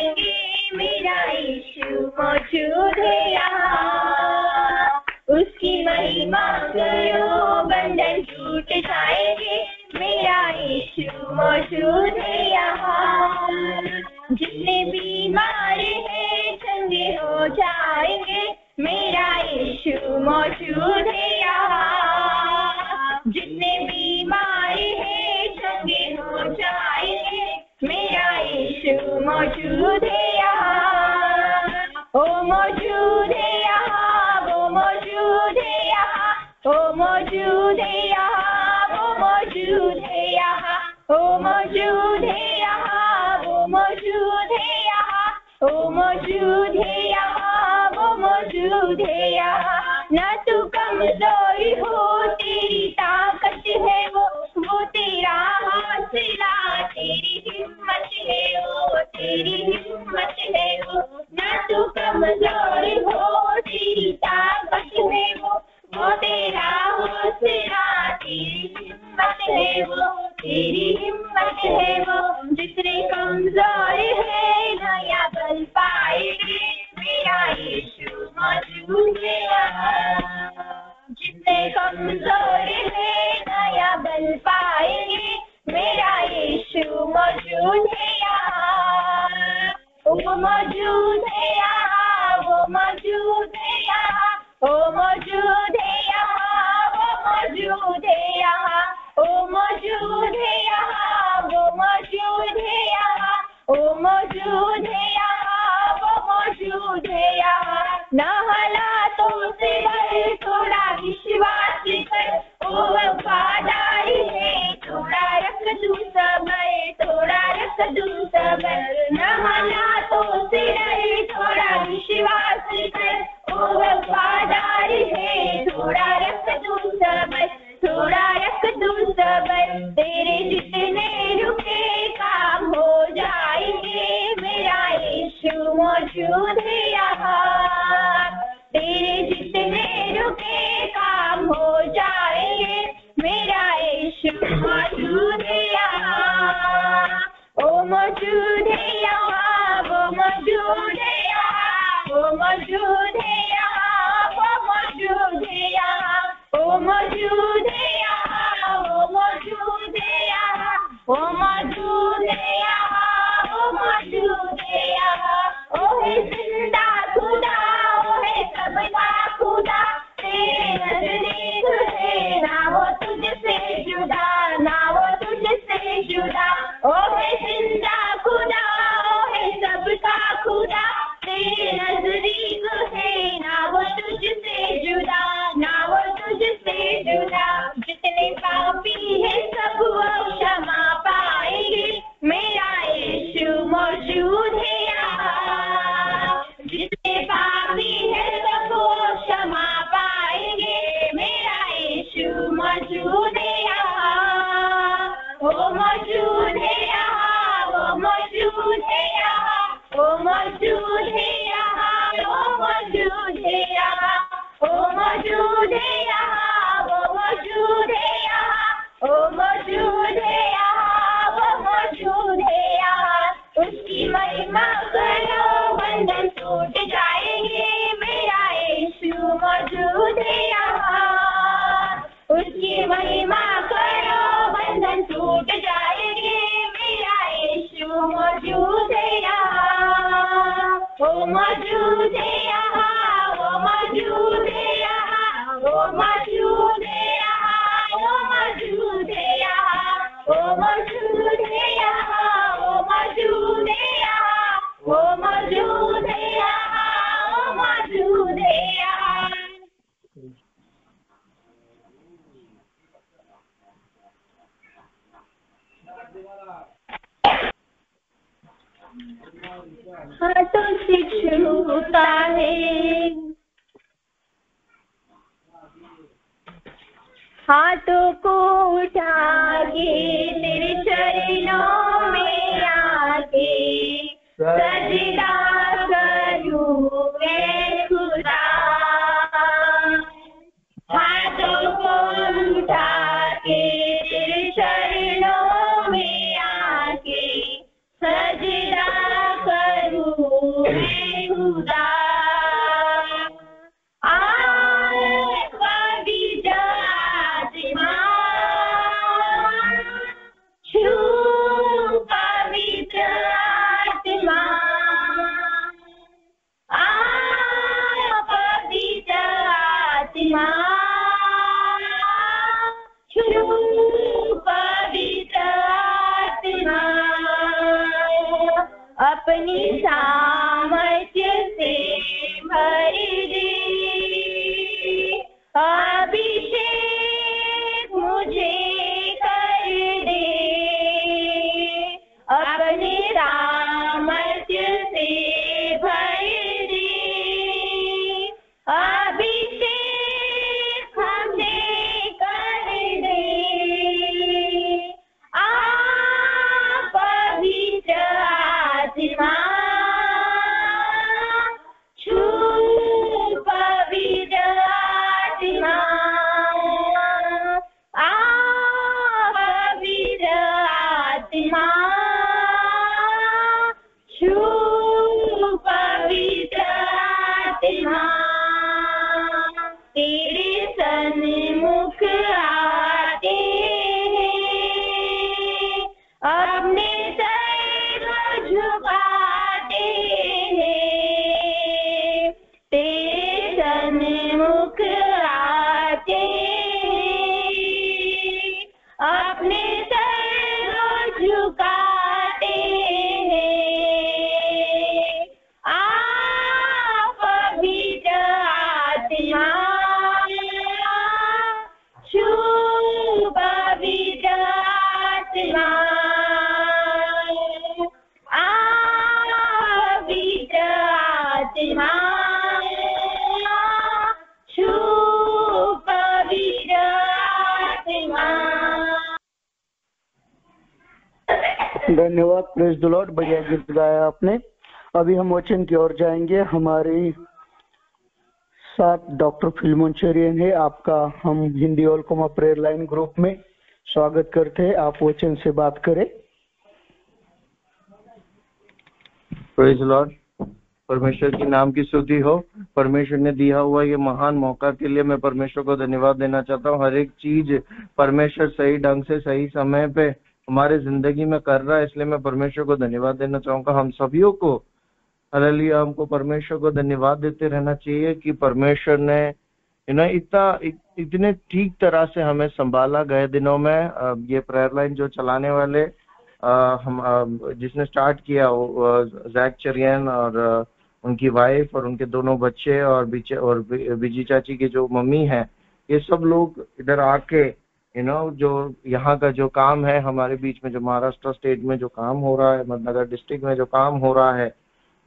जाएंगे, मेरा यीशु मौजूद है यहाँ। उसकी महिमा करो, बंधन टूट जाएंगे, मेरा यीशु मौजूद है यहाँ। जितने बीमार हैं चंगे हो जाएंगे, मेरा यीशु मौजूद है यहाँ। जितने बीमार हैं चंगे हो जाएंगे, मेरा यीशु मौजूद है यहाँ। ओ मौजूद है यहाँ, वो मौजूद है यहाँ, ओ मौजूद है यहाँ, वो मौजूद है यहाँ, ओ मौजूद है यहाँ, वो मौजूद है यहाँ, ओ मौजूद है यहाँ, वो मौजूद है यहाँ। न तू कमजोर हो, तेरी ताकत है वो तेरा हौसला, तेरी हिम्मत है वो, तेरी हिम्मत है वो। न तू कमजोर हो, तेरी ताकत है वो तेरा हौसला, तेरी हिम्मत है वो, तेरी हिम्मत है वो। जितने कमजोर है नया बल पाएंगे, मेरा यीशु मौजूद है यहाँ। जितने कमजोर है नया बल पाएंगे, मेरा यीशु मौजूद है यहाँ। वो मौजूद है यहाँ, वो मौजूद है यहाँ, वो मौजूद है यहाँ, वो मौजूद है यहाँ, वो मौजूद है यहाँ, वो मौजूद है यहाँ, वो मौजूद है यहाँ, वो मौजूद है यहाँ। न हालातों से डर, थोड़ा विश्वास कर, वो वफादार है। थोड़ा रख दूं सबर, थोड़ा रख दूं सबर। न हालातों से डर, थोड़ा विश्वास कर, वो वफादार है। थोड़ा रख दूं सबर, थोड़ा रख दूं सबर। तेरे जितने रुके काम हो जाएंगे, मेरा यीशु मौजूद है यहाँ। तेरे जितने रुके काम हो जाएंगे, मेरा यीशु मौजूद है यहाँ। ओ मौजूद है यहाँ, वो मौजूद है यहाँ, वो मौजूद है यहाँ, वो मौजूद है यहाँ, वो मौजूद है यहाँ, वो मौजूद है यहाँ, वो मौजूद है यहाँ, वो मौजूद है यहाँ। ओ है जिंदा खुदा, ओ है सबका खुदा, तेरे नजदीक है ना वो तुझसे जुदा, ना वो तुझसे जुदा। ओ है जिंदा खुदा, ओ है सबका खुदा, तेरे नजदीक है ना वो तुझसे जुदा, ना वो तुझसे जुदा। जितने पापी है सब वो क्षमा पाएंगे, मेरा यीशु मौजूद है यहाँ। जितने पापी है सब वो क्षमा पाएंगे, मेरा यीशु मौजूद है यहाँ। वो मौजूद है यहाँ, वो मौजूद है यहाँ, वो मौजूद है यहाँ, वो मौजूद है यहाँ, वो मौजूद है यहाँ, वो मौजूद है यहाँ, वो मौजूद है यहाँ, वो मौजूद है यहाँ। उसकी महिमा करो, बंधन टूट जाएंगे, मेरा यीशु मौजूद है यहाँ। उसकी महिमा करो, बंधन टूट जाएंगे, मेरा यीशु मौजूद है यहाँ। वो मौजूद है यहाँ, वो मौजूद है यहाँ, वो मौजूद है यहाँ, वो मौजूद है यहाँ, वो मौजूद है यहाँ, वो मौजूद है यहाँ, वो मौजूद है यहाँ, वो मौजूद है यहाँ। हाथों से छूता है, हाथों को उठा के तेरे चरणों में आके सजदा करूं मैं खुदा। हाथों को उठा के तेरे चरणों में आके सजदा करूं अपनी सामर्थ्य से भर दे। अभिषेक मुझे कर दे, अपनी सामर्थ्य से भर दे। अभिषेक हमें कर दे। पवित्र आत्मा छू, पवित्र आत्मा पवित्र आत्मा छू, पवित्र आत्मा तेरे सन्मुख आते हैं, अपने सर झुकाते हैं। तेरे सन्मुख आते हैं, अपने सर झुकाते हैं। पवित्र आत्मा छू, पवित्र आत्मा पवित्र आत्मा छू, पवित्र आत्मा। धन्यवाद, प्रेज द लॉर्ड। बढ़िया गीत गाया आपने। अभी हम वचन की ओर जाएंगे। हमारी साथ डॉक्टर फिल्मोन चेरियन है। आपका हम हिंदी ओलकोमा प्रेयर लाइन ग्रुप में स्वागत करते हैं। आप वचन से बात करें। Praise the Lord. परमेश्वर की नाम की स्तुति हो। परमेश्वर ने दिया हुआ ये महान मौका के लिए मैं परमेश्वर को धन्यवाद देना चाहता हूँ। हर एक चीज परमेश्वर सही ढंग से सही समय पे हमारे जिंदगी में कर रहा है, इसलिए मैं परमेश्वर को धन्यवाद देना चाहूंगा। हम सभी को हालेलुया, हमको परमेश्वर को धन्यवाद देते रहना चाहिए कि परमेश्वर ने इतने ठीक तरह से हमें संभाला। गए दिनों में ये प्रेयर लाइन जो चलाने वाले जिसने स्टार्ट किया जैक चेरियन और उनकी वाइफ और उनके दोनों बच्चे और बिजी चाची की जो मम्मी है, ये सब लोग इधर आके जो यहाँ का जो काम है हमारे बीच में, जो महाराष्ट्र स्टेट में जो काम हो रहा है, अहमदनगर डिस्ट्रिक्ट में जो काम हो रहा है,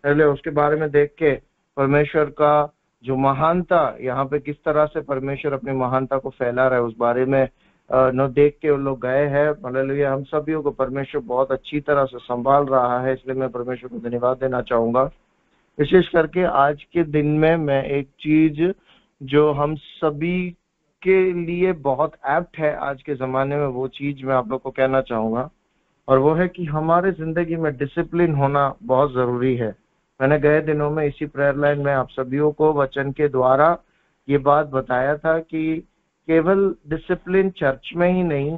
पहले उसके बारे में देख के परमेश्वर का जो महानता यहाँ पे किस तरह से परमेश्वर अपनी महानता को फैला रहा है उस बारे में देख के उन लोग गए हैं। हालेलुया, हम सभी को परमेश्वर बहुत अच्छी तरह से संभाल रहा है, इसलिए मैं परमेश्वर को धन्यवाद देना चाहूंगा। विशेष करके आज के दिन में मैं एक चीज जो हम सभी के लिए बहुत एप्ट है आज के जमाने में, वो चीज मैं आप लोग को कहना चाहूंगा, और वो है कि हमारे जिंदगी में डिसिप्लिन होना बहुत जरूरी है। मैंने गए दिनों में इसी प्रेयर लाइन में आप सभी को वचन के द्वारा ये बात बताया था कि केवल डिसिप्लिन चर्च में ही नहीं,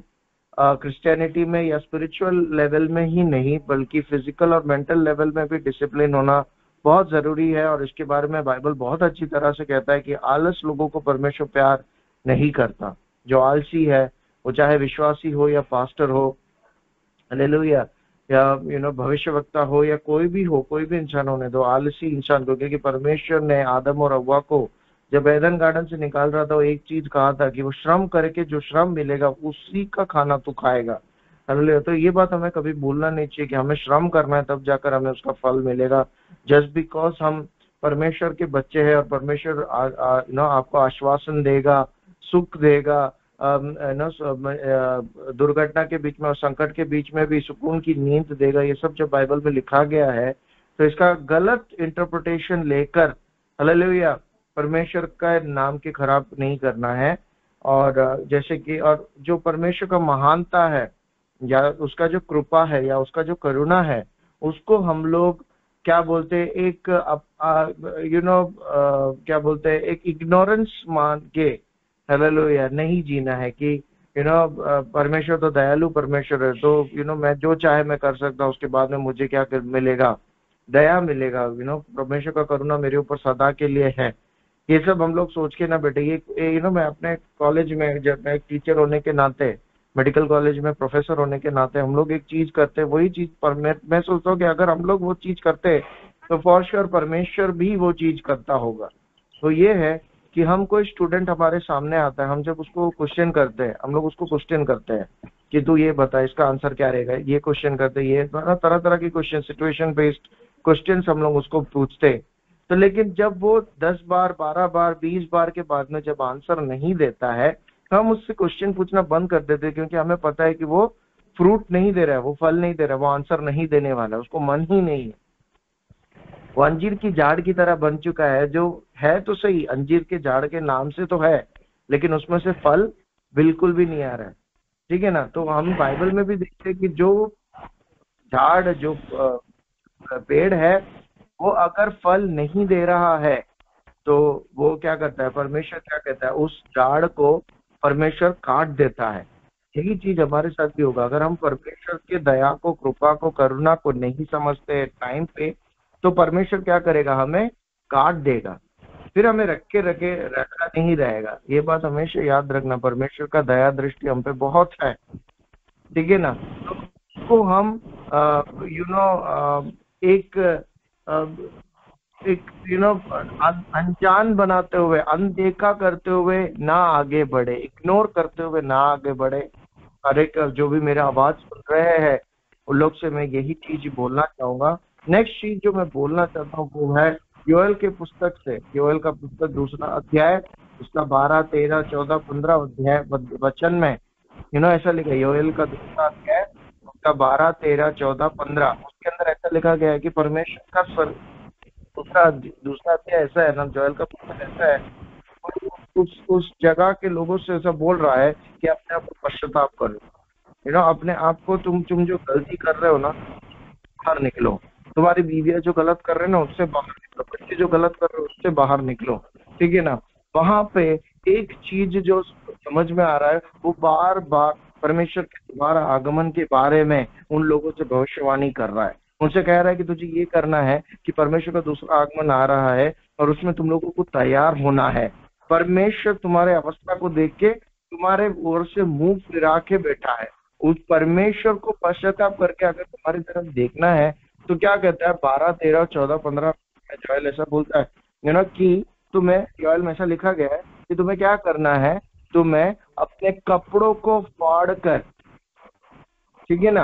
क्रिश्चियनिटी में या स्पिरिचुअल लेवल में ही नहीं, बल्कि फिजिकल और मेंटल लेवल में भी डिसिप्लिन होना बहुत जरूरी है। और इसके बारे में बाइबल बहुत अच्छी तरह से कहता है कि आलस लोगों को परमेश्वर प्यार नहीं करता। जो आलसी है, वो चाहे विश्वासी हो या पास्टर हो, हालेलुया, या भविष्यवक्ता हो या कोई भी हो, कोई भी इंसान होने दो, आलसी इंसान को, क्योंकि परमेश्वर ने आदम और हव्वा को जब एदन गार्डन से निकाल रहा था, वो एक चीज कहा था कि वो श्रम करके जो श्रम मिलेगा उसी का खाना तू खाएगा। हालेलुया। तो ये बात हमें कभी भूलना नहीं चाहिए कि हमें श्रम करना है, तब जाकर हमें उसका फल मिलेगा। जस्ट बिकॉज हम परमेश्वर के बच्चे हैं और परमेश्वर आपको आश्वासन देगा, सुख देगा, दुर्घटना के बीच में और संकट के बीच में भी सुकून की नींद देगा, ये सब जब बाइबल में लिखा गया है, तो इसका गलत इंटरप्रिटेशन लेकर हालेलुया परमेश्वर का नाम के खराब नहीं करना है। और जैसे कि और जो परमेश्वर का महानता है या उसका जो कृपा है या उसका जो करुणा है, उसको हम लोग क्या बोलते हैं, एक क्या बोलते हैं, एक इग्नोरेंस मान के हालेलुया नहीं जीना है कि परमेश्वर तो दयालु परमेश्वर है, तो मैं जो चाहे मैं कर सकता हूँ, उसके बाद में मुझे क्या मिलेगा, दया मिलेगा, परमेश्वर का करुणा मेरे ऊपर सदा के लिए है। ये सब हम लोग सोच के ना बेटे, ये मैं अपने कॉलेज में जब मैं एक टीचर होने के नाते मेडिकल कॉलेज में प्रोफेसर होने के नाते हम लोग एक चीज करते हैं, वही चीज पर मैं सोचता हूँ कि अगर हम लोग वो चीज करते तो फॉर श्योर परमेश्वर भी वो चीज करता होगा। तो ये है कि हम कोई स्टूडेंट हमारे सामने आता है, हम जब उसको क्वेश्चन करते हैं, हम लोग उसको क्वेश्चन करते हैं कि तू ये बता इसका आंसर क्या रहेगा, ये क्वेश्चन करते हैं, ये तरह तरह के क्वेश्चन, सिचुएशन बेस्ड क्वेश्चन हम लोग उसको पूछते। तो लेकिन जब वो 10 बार 12 बार 20 बार के बाद में जब आंसर नहीं देता है, हम उससे क्वेश्चन पूछना बंद कर देते हैं, क्योंकि हमें पता है कि वो फ्रूट नहीं दे रहा है, वो फल नहीं दे रहा है, वो आंसर नहीं देने वाला है, उसको मन ही नहीं है। वो अंजीर की झाड़ की तरह बन चुका है, जो है तो सही, अंजीर के झाड़ के नाम से तो है, लेकिन उसमें से फल बिल्कुल भी नहीं आ रहा है। ठीक है ना। तो हम बाइबल में भी देखते हैं कि जो झाड़, जो पेड़ है, वो अगर फल नहीं दे रहा है तो वो क्या करता है, परमेश्वर क्या कहता है, उस झाड़ को परमेश्वर काट देता है। यही चीज हमारे साथ भी होगा। अगर हम परमेश्वर के दया को, कृपा को, करुणा को नहीं समझते टाइम पे, तो परमेश्वर क्या करेगा, हमें काट देगा, फिर हमें रखा नहीं रहेगा। ये बात हमेशा याद रखना, परमेश्वर का दया दृष्टि हम पे बहुत है। ठीक है ना। तो हम एक अनजान बनाते हुए, अनदेखा करते हुए ना आगे बढ़े, इग्नोर करते हुए ना आगे बढ़े। हर एक जो भी मेरा आवाज सुन रहे हैं उन लोग से मैं यही चीज बोलना चाहूंगा। नेक्स्ट चीज जो मैं बोलना चाहता हूँ वो है योएल के पुस्तक से, योएल का पुस्तक 2 अध्याय, उसका 12, 13, 14, 15 अध्याय वचन में ऐसा लिखा है। योएल का 2 अध्याय, उसका 12, 13, 14, 15, उसके अंदर ऐसा लिखा गया है कि परमेश्वर का स्वर, उसका 2 अध्याय ऐसा है ना, जोएल का पुस्तक ऐसा है, उस जगह के लोगों से ऐसा बोल रहा है कि अपने आप को पश्चाताप करो। अपने आप को, तुम जो गलती कर रहे हो ना, बाहर निकलो। तुम्हारी बीवियां जो गलत कर रहे हैं ना, उससे बाहर निकलो। बच्चे जो गलत कर रहे हो उससे बाहर निकलो। ठीक है ना। वहां पे एक चीज जो समझ में आ रहा है, वो बार बार परमेश्वर के दोबारा आगमन के बारे में उन लोगों से भविष्यवाणी कर रहा है। उनसे कह रहा है कि तुझे ये करना है कि परमेश्वर का दूसरा आगमन आ रहा है और उसमें तुम लोगों को तैयार होना है। परमेश्वर तुम्हारे अवस्था को देख के तुम्हारे ओर से मुंह फिरा के बैठा है। उस परमेश्वर को पश्चाताप करके अगर तुम्हारी तरफ देखना है तो क्या कहता है, 12, 13, 14, 15 जोएल ऐसा बोलता है कि तुम्हें, जोएल में ऐसा लिखा गया है कि तुम्हें क्या करना है, तुम्हें अपने कपड़ों को फाड़ कर, ठीक है ना,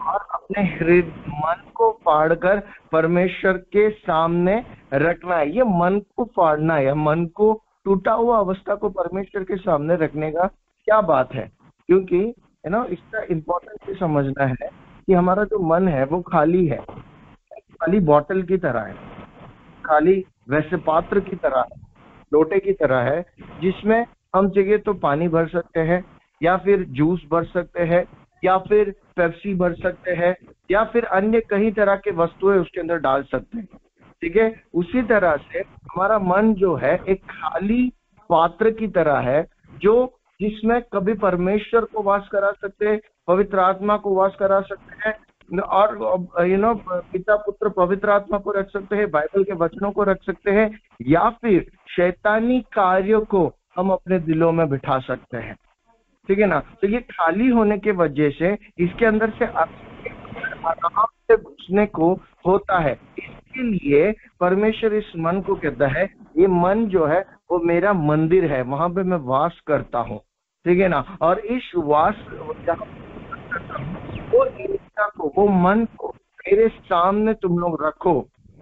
और अपने हृदय मन को फाड़ कर परमेश्वर के सामने रखना है। ये मन को फाड़ना है, मन को, टूटा हुआ अवस्था को परमेश्वर के सामने रखने का क्या बात है। क्योंकि इसका इम्पोर्टेंस समझना है कि हमारा जो मन है वो खाली है, खाली बॉटल की तरह है, खाली वैसे पात्र की तरह है, लोटे की तरह है, जिसमें हम चाहिए तो पानी भर सकते हैं, या फिर जूस भर सकते हैं, या फिर पेप्सी भर सकते हैं, या फिर अन्य कई तरह के वस्तुएं उसके अंदर डाल सकते हैं। ठीक है। उसी तरह से हमारा मन जो है एक खाली पात्र की तरह है, जो जिसमें कभी परमेश्वर को वास करा सकते हैं, पवित्र आत्मा को वास करा सकते हैं, और पिता पुत्र पवित्र आत्मा को रख सकते हैं, बाइबल के वचनों को रख सकते हैं, या फिर शैतानी कार्यों को हम अपने दिलों में बिठा सकते हैं। ठीक है ना। तो ये खाली होने के वजह से इसके अंदर से आराम से घुसने को होता है। इसके लिए परमेश्वर इस मन को कहता है, ये मन जो है वो मेरा मंदिर है, वहां पे मैं वास करता हूँ। ठीक है ना। और इस वास वो इच्छा को, वो मन को मेरे सामने तुम लोग रखो,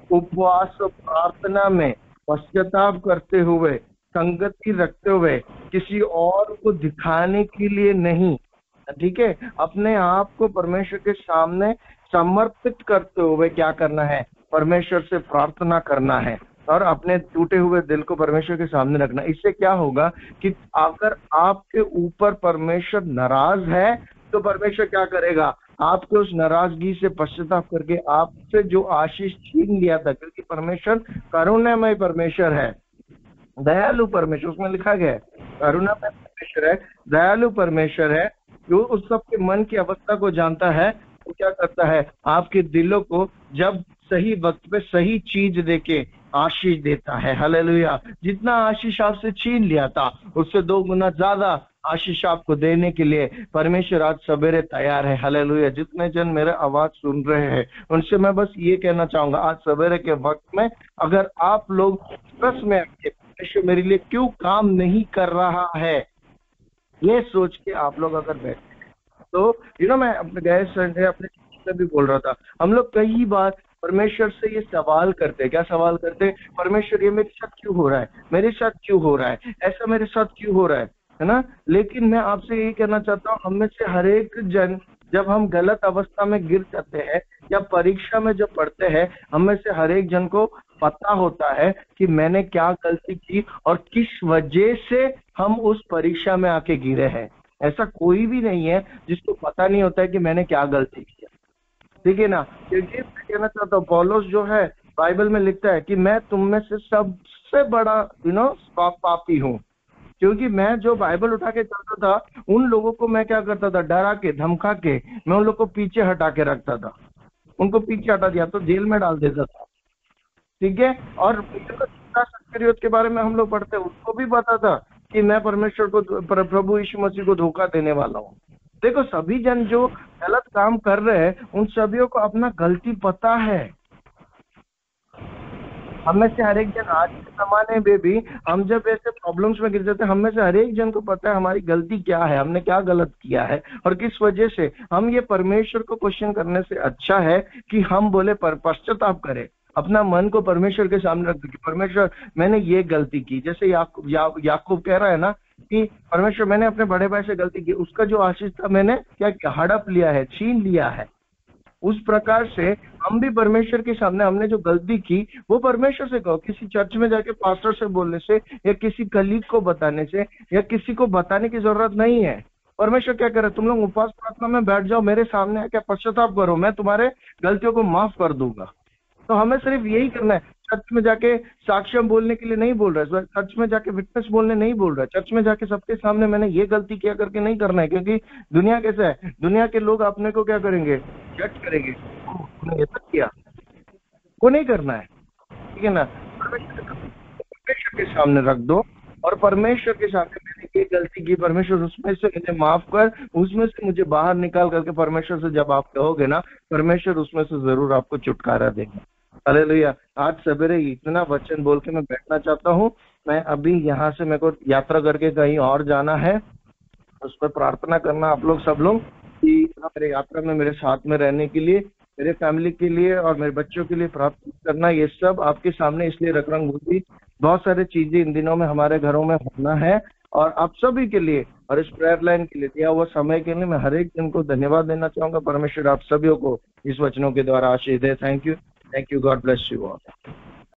उपवास और प्रार्थना में पश्चाताप करते हुए, संगति रखते हुए, किसी और को दिखाने के लिए नहीं। ठीक है। अपने आप को परमेश्वर के सामने समर्पित करते हुए क्या करना है, परमेश्वर से प्रार्थना करना है और अपने टूटे हुए दिल को परमेश्वर के सामने रखना। इससे क्या होगा कि अगर आपके ऊपर परमेश्वर नाराज है तो परमेश्वर क्या करेगा, आपके उस नाराजगी से पश्चाताप करके आपसे जो आशीष छीन लिया था, क्योंकि परमेश्वर करुणामय परमेश्वर है, दयालु परमेश्वर, उसमें लिखा गया है करुणामय परमेश्वर है, दयालु परमेश्वर है, जो उस सबके मन की अवस्था को जानता है। वो क्या करता है, आपके दिलों को जब सही वक्त पे सही चीज देके आशीष देता है। हालेलुया। जितना आशीष आपसे छीन लिया था उससे 2 गुना ज्यादा आशीष आपको देने के लिए परमेश्वर आज सवेरे तैयार है। हालेलुया। जितने जन मेरे आवाज सुन रहे हैं उनसे मैं बस ये कहना चाहूंगा, आज सवेरे के वक्त में अगर आप लोग स्ट्रेस में आके परमेश्वर मेरे लिए क्यों काम नहीं कर रहा है, ये सोच के आप लोग अगर बैठे तो मैं अपने गए संडे अपने से भी बोल रहा था, हम लोग कई बार परमेश्वर से ये सवाल करते हैं। क्या सवाल करते हैं? परमेश्वर ये मेरे साथ क्यों हो रहा है, मेरे साथ क्यों हो रहा है, ऐसा मेरे साथ क्यों हो रहा है ना। लेकिन मैं आपसे यही कहना चाहता हूँ, हम में से हर एक जन जब हम गलत अवस्था में गिर जाते हैं या परीक्षा में जब पढ़ते हैं, हम में से हर एक जन को पता होता है कि मैंने क्या गलती की और किस वजह से हम उस परीक्षा में आके गिरे हैं। ऐसा कोई भी नहीं है जिसको पता नहीं होता है कि मैंने क्या गलती किया, ठीक है ना। क्योंकि मैं कहना चाहता हूँ, पौलुस जो है बाइबल में लिखता है कि मैं तुम में से सबसे बड़ा पापी हूँ, क्योंकि मैं जो बाइबल उठा के चलता था उन लोगों को मैं क्या करता था, डरा के धमका के मैं उन लोग को पीछे हटा के रखता था, उनको पीछे हटा दिया तो जेल में डाल देता था, ठीक है। और के बारे में हम लोग पढ़ते हैं, उसको भी पता था कि मैं परमेश्वर को, प्रभु यीशु मसीह को धोखा देने वाला हूँ। देखो, सभी जन जो गलत काम कर रहे हैं उन सभी को अपना गलती पता है। हम में से हर एक जन आज के जमाने में भी हम जब ऐसे प्रॉब्लम्स में गिर जाते हैं, हम में से हर एक जन को पता है हमारी गलती क्या है, हमने क्या गलत किया है और किस वजह से। हम ये परमेश्वर को क्वेश्चन करने से अच्छा है कि हम बोले पश्चाताप करें, अपना मन को परमेश्वर के सामने रख दो कि परमेश्वर मैंने ये गलती की। जैसे याकूब कह रहा है ना कि परमेश्वर मैंने अपने बड़े भाई से गलती की, उसका जो आशीष था मैंने क्या हड़प लिया है, छीन लिया है। उस प्रकार से हम भी परमेश्वर के सामने हमने जो गलती की वो परमेश्वर से कहो। किसी चर्च में जाके पास्टर से बोलने से या किसी कलीग को बताने से या किसी को बताने की जरूरत नहीं है। परमेश्वर क्या करे, तुम लोग उपवास प्रार्थना में बैठ जाओ, मेरे सामने आके पश्चाताप करो, मैं तुम्हारे गलतियों को माफ कर दूंगा। तो हमें सिर्फ यही करना है। चर्च में जाके साक्ष्य बोलने के लिए नहीं बोल रहा है, चर्च में जाके विटनेस बोलने नहीं बोल रहा है, चर्च में जाके सबके सामने मैंने ये गलती किया करके नहीं करना है। क्योंकि दुनिया कैसा है, दुनिया के लोग अपने को क्या करेंगे, जज करेंगे, ये तक किया को नहीं करना है, ठीक है ना। परमेश्वर के सामने रख दो और परमेश्वर के सामने मैंने ये गलती की, परमेश्वर उसमें से मुझे माफ कर, उसमें से मुझे बाहर निकाल करके परमेश्वर से जब आप कहोगे ना, परमेश्वर उसमें से जरूर आपको छुटकारा देगा। हालेलुया। आज सवेरे इतना वचन बोल के मैं बैठना चाहता हूँ। मैं अभी यहाँ से मेरे को यात्रा करके कहीं और जाना है, उस पर प्रार्थना करना आप लोग सब लोग कि मेरे यात्रा में मेरे साथ में रहने के लिए, मेरे फैमिली के लिए और मेरे बच्चों के लिए प्रार्थना करना। ये सब आपके सामने इसलिए रख रहा हूँ, बहुत सारी चीजें इन दिनों में हमारे घरों में होना है और आप सभी के लिए और इस प्रेयर लाइन के लिए दिया हुआ समय के लिए मैं हर एक जन को धन्यवाद देना चाहूंगा। परमेश्वर आप सभी को इस वचनों के द्वारा आशीष दे। Thank you, God bless you all.